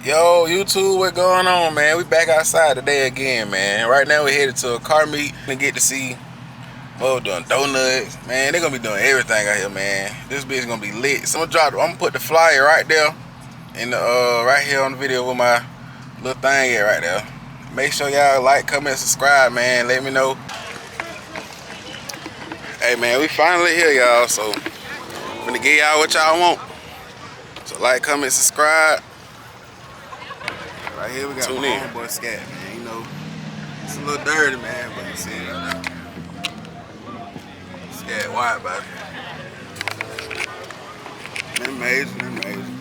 Yo, YouTube, what going on, man? We back outside today again, man. Right now we're headed to a car meet and get to see doing donuts. Man, they're gonna be doing everything out here, man. This bitch gonna be lit. So I'm gonna put the flyer right there in the right here on the video with my little thing right there. Make sure y'all like, comment, subscribe, man. Let me know. Hey man, we finally here, y'all. So I'm gonna give y'all what y'all want. So like, comment, subscribe. Right here we got my homeboy Scat, man. You know, it's a little dirty, man, but you see it right now. Scat wide, baby. They're amazing, they're amazing.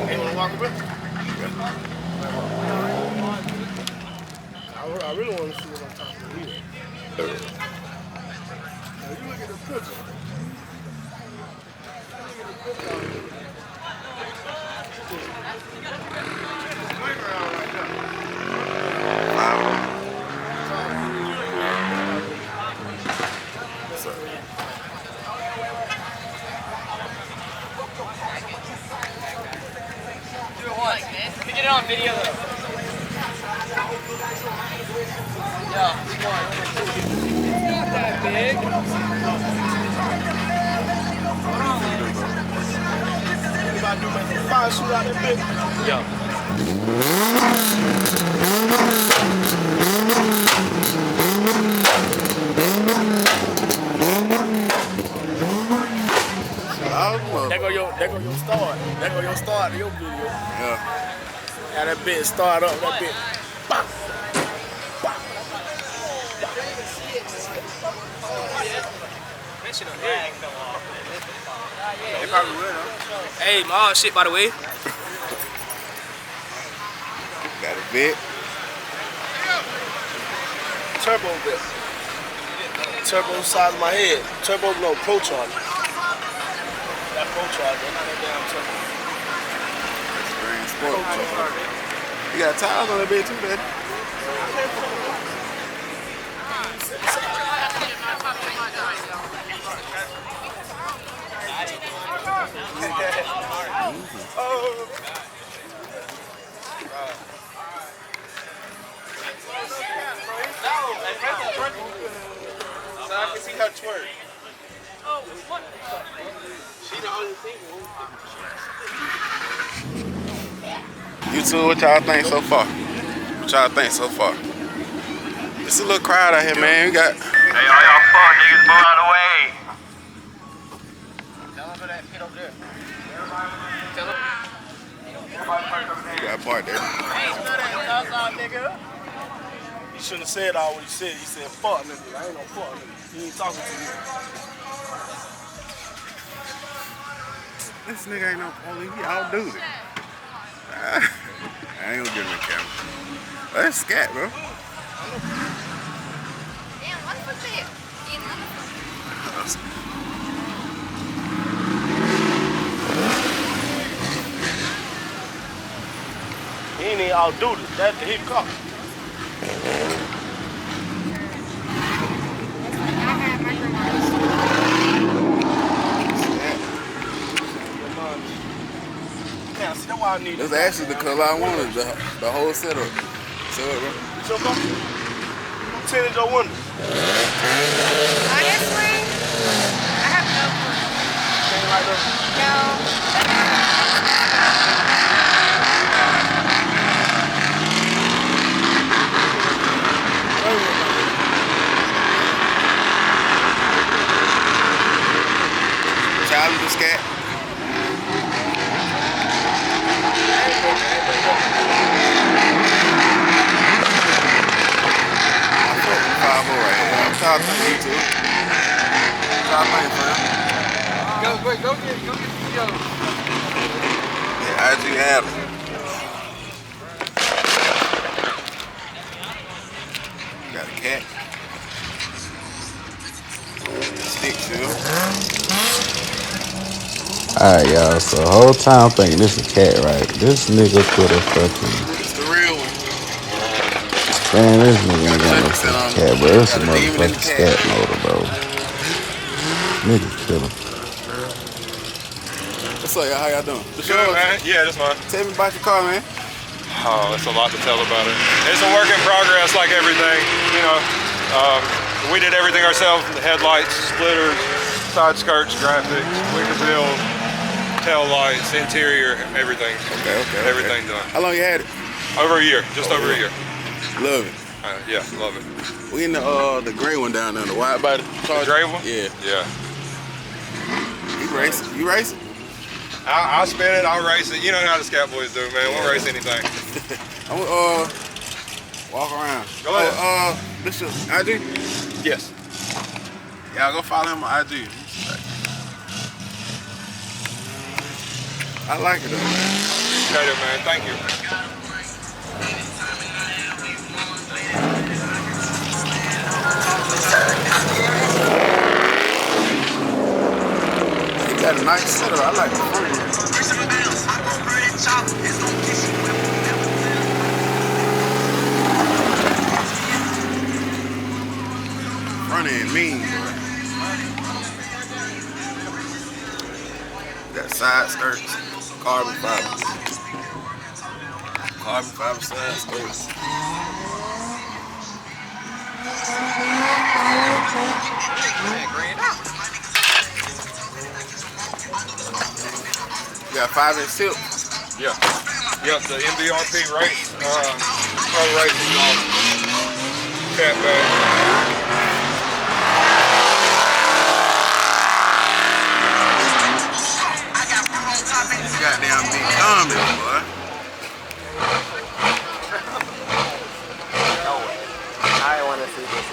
You wanna walk a bit? I really want to see what I'm talking about here. Now you look at the picture. We get it on video though. Yeah, it's not that big. You about to do like 5 shoot out that bitch? Yeah. There go your start. There go your start of your video. Yeah. How that bitch start up, that bitch. Bop. Bop. They probably will, huh? Hey, my shit by the way. Got a bit. Turbo bit. Turbo size of my head. Turbo no Pro Charger. That Pro Charger, not that damn turbo. Sport. You got tires on that bit too, man. So I can see her twerk. Oh, what? She the only thing. YouTube, what y'all think so far? What y'all think so far? It's a little crowd out here, man. We got. Hey, all y'all fuck niggas, move out of the way. Tell him for that pit over there. Tell him. We got Bart there. Hey, smell that outside, nigga. He shouldn't have said all what he said. He said, fuck nigga. I ain't no fuck nigga. He ain't talking to you. This nigga ain't no police. He all dude it. I ain't gonna get him the camera. Oh, that's Scat, bro. Damn, what was it? He ain't even all duty. That's the hip cop. Yeah, see, that's why I need That's actually the color I wanted, the whole setup. So, bro. It's your car? Tinted your window. Honestly, I have no clue. Ain't right there. No. Charlie the Scat. subscribe to the YouTube. Try to think, fam. Go get the video. Yeah, IG Adam. Got a cat. Stick shield. Alright, y'all. So the whole time I'm thinking this is a cat, right? This nigga put a fucking. It's the real one. Man, this nigga ain't got no fucking cat, bro. It's a Got a demon in the motherfucking cat. scat motor, bro. Nigga kill him. What's up, y'all? How y'all doing? This Good, yours? man. Yeah, that's mine. Tell me about your car, man. Oh, it's a lot to tell about it. It's a work in progress, like everything. You know, we did everything ourselves: the headlights, splitters, side skirts, graphics. We could build tail lights, interior, everything. Okay. Everything done. How long you had it? Over a year, just over a year. Love it. Yeah, love it. We in the gray one down there, the wide body. The gray one? Yeah. Yeah. You racing? You racing? I'll spin it. I'll race it. You know how the Scat Boys do, man. We'll race anything. I'm walk around. Go ahead. This is IG? Yes. Y'all go follow him on IG. I like it though, man. Appreciate it, man. Thank you. He got a nice setup. I like the front end. Front end mean, boy. Got side skirts, carbon fiber. Carbon fiber side skirts. You got 5-inch silk. Yeah. Yep, the MVRP race, pro racing off cat bag. Goddamn big comment, boy. I want to see this.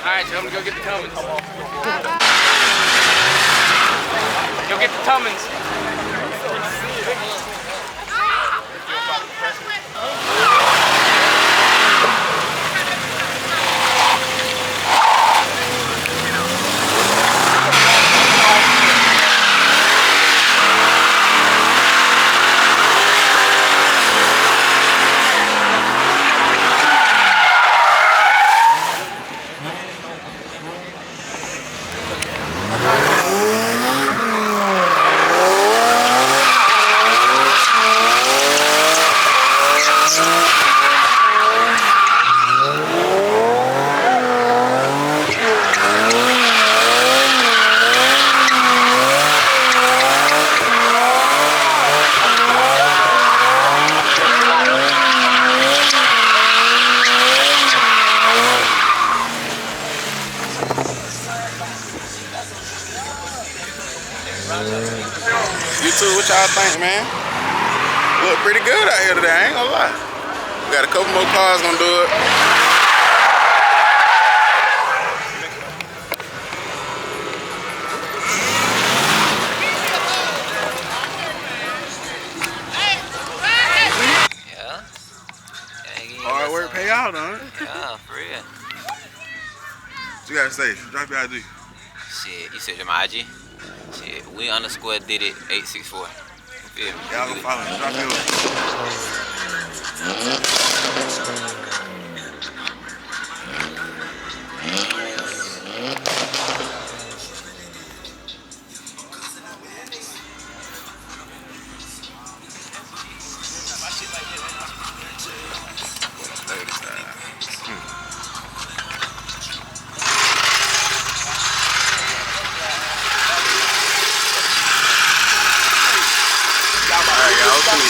Alright, tell him to go get the Cummins. Go get the Cummins. You too, what y'all think, man? Look pretty good out here today, I ain't gonna lie. We got a couple more cars gonna do it. Yeah. Hard work pay out, don't it? Yeah, for real. What you gotta say? Drop your IG. Shit, you said my IG? Shit, we_did it 864. Feel me? Y'all gonna follow me. Drop yours.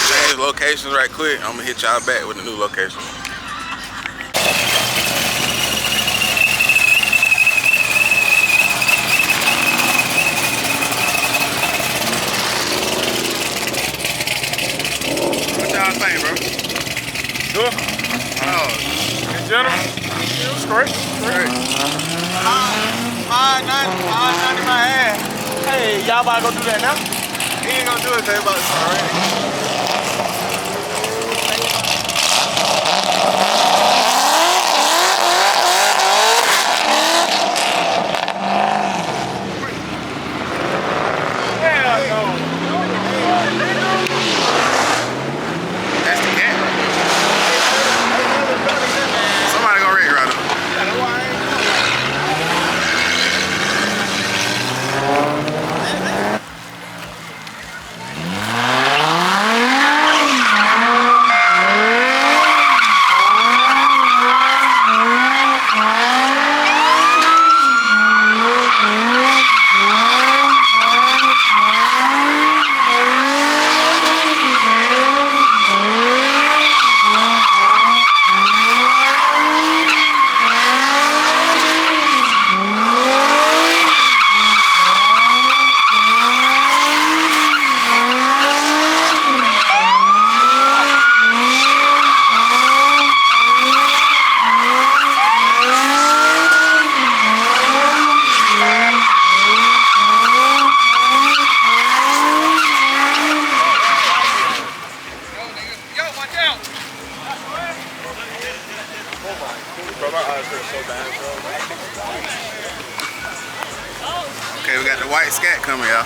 Change locations right quick. I'm gonna hit y'all back with a new location. What y'all think, bro? Good. Oh, In general, it was great. great. 590 my ass. Hey, y'all about to go do that now? He ain't gonna do it, they about to start already. That's the cat. Somebody gonna wreck right up. Okay, we got the white scat coming, y'all.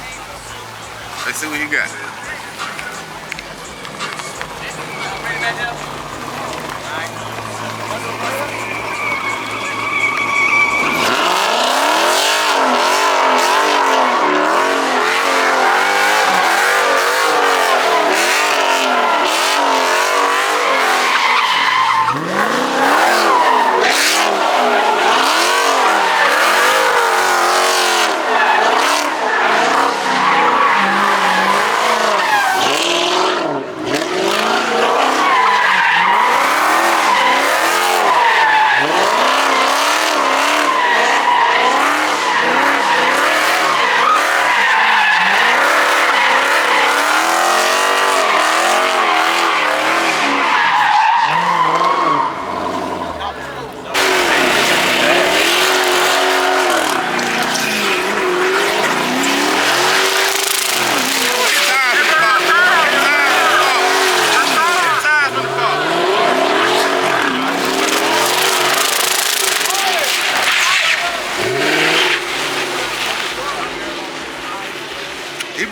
Let's see what he got.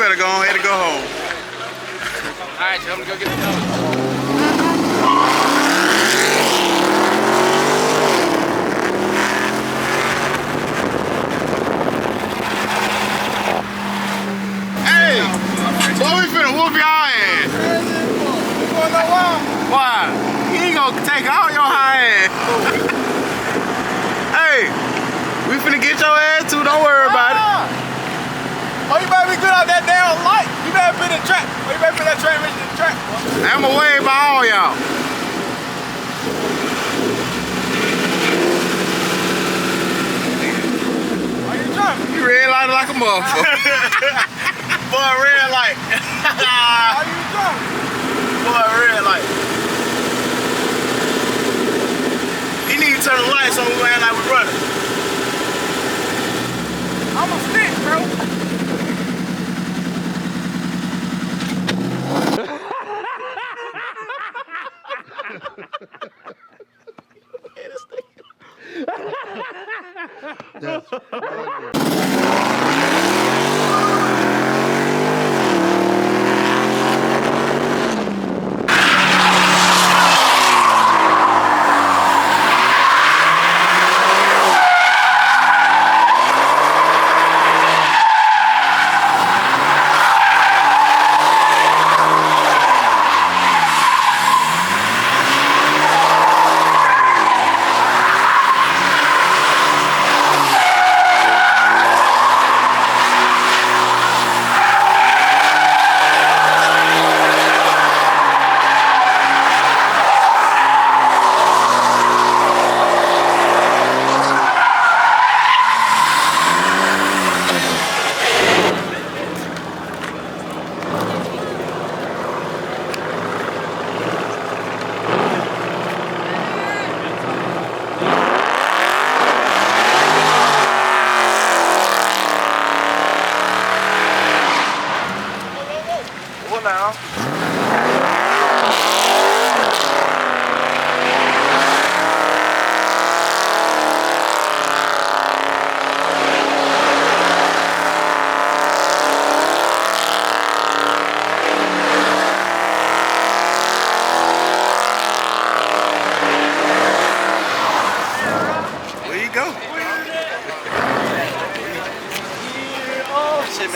better go ahead and go home. All right, I'm gonna go get the dog. Hey, boy, we finna whoop y'all ass. You wanna know why? Why? He ain't gonna take all your high ass. Hey, we finna get your ass too. Don't worry about it. Oh, you better be good out that damn light. You better put the track. Oh, you better put that transmission in the track. I'm away by all y'all. Are you driving? You red lighted like a motherfucker. Boy, red light. Are you driving? Boy, red light. He need to turn the lights on. We gonna act like we're running. I'm a stick, bro.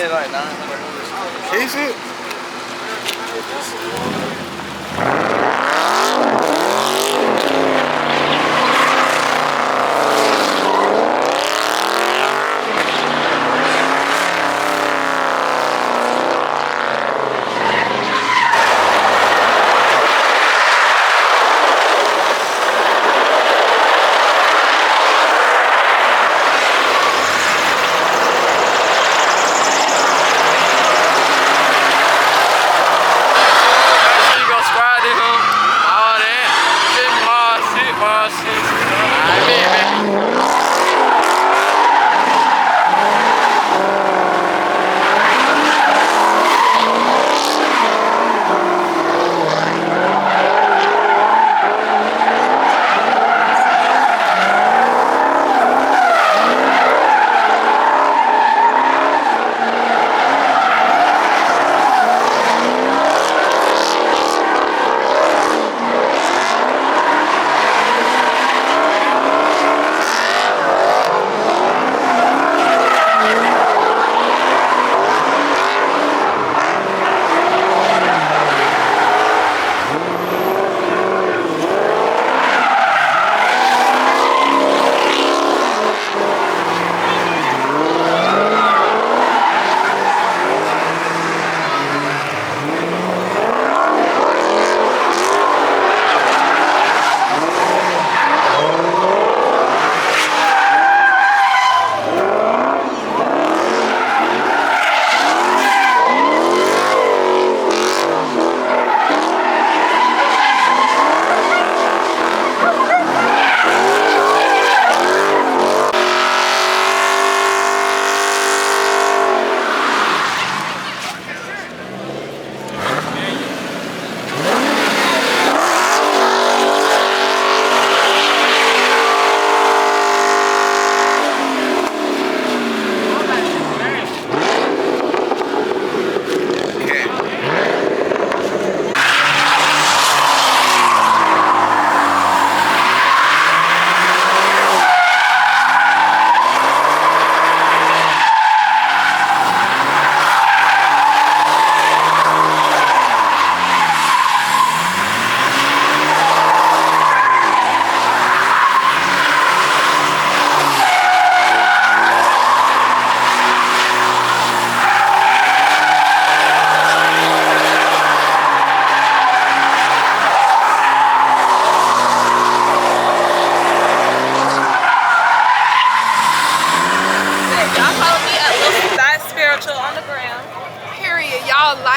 Like nine. Is it?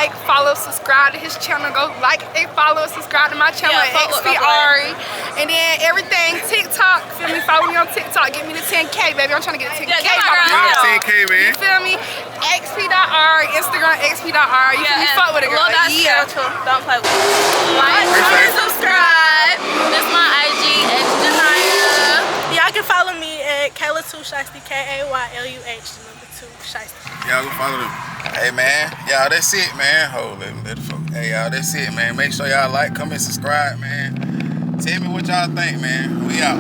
like, follow, subscribe to his channel. Go like and follow, subscribe to my channel at XP-Ari. And then everything, TikTok, feel me? Follow me on TikTok. Get me to 10K, baby. I'm trying to get to 10K. Yeah, 10K, man. You feel me? XP.Ari, Instagram XP.Ari. You feel me? Fuck with it, girl. Yeah. Don't play with it. Like, comment, subscribe. This is my IG at Janaya. Y'all can follow me at Kayla2 Shiesty, KAYLUH2 Shiesty. Y'all go follow them. Hey man, y'all, that's it, man. Hold it, let the fuck. Hey y'all, that's it, man. Make sure y'all like, comment, subscribe, man. Tell me what y'all think, man. We out.